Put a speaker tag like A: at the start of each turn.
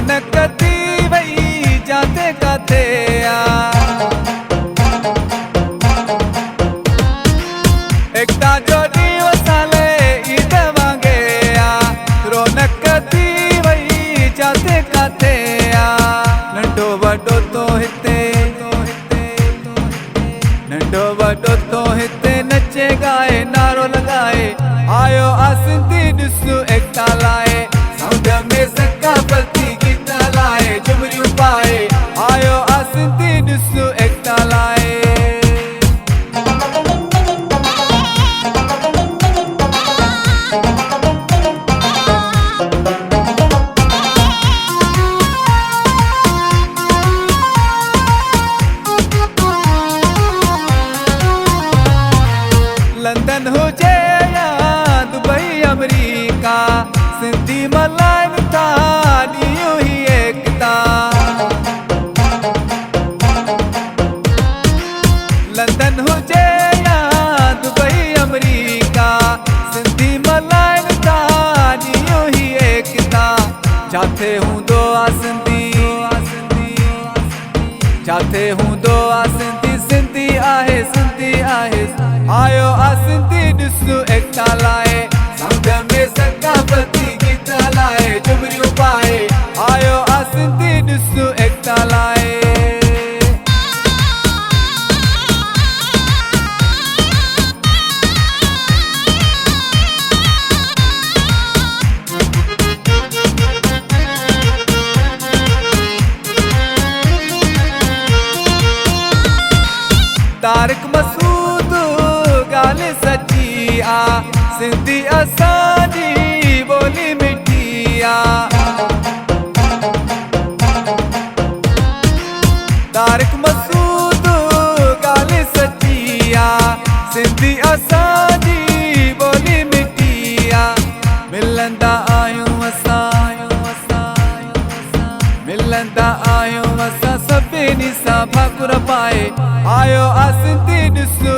A: रौनक थी वही जाते काथे आ एकता जोड़ी वसाले ईद वांगे आ रौनक थी वही जाते काथे आ नंढो वॾो तो हिते नंढो वॾो तो हिते नचे गाए नारो लगाए आयो आ सिंधी ॾिसो एकता लाए समुंड में सकाफती गीत लाए झुमरियूं पाए आयो आ सिंधी ॾिसो एकता लाए लंदन हुजे या दुबई अमेरिका सिंधी मल्हाइनि था ॾींहुं ही एकता लंदन हुजे या दुबई अमेरिका सिंधी मल्हाइनि था ॾींहुं ही एकता जाते हूंदो आ सिंधी जाते हूंदो आ सिंधी सिंधी आहे आयो आ सिंधी ॾिसो एकता लाए समुंड में सकाफती गीत लाए झुमरियूं पाए आयो आ सिंधी ॾिसो एकता लाए तारिक मसूद ॻाल्हि सची आ सिंधी असांजी ॿोली मिठी आ तारिक मसूद ॻाल्हि सची आ सिंधी असांजी ॿोली मिठी आ मिलंदा आहियूं असां सभिनी सां भाकुर पाए आयो आ सिंधी ॾिसो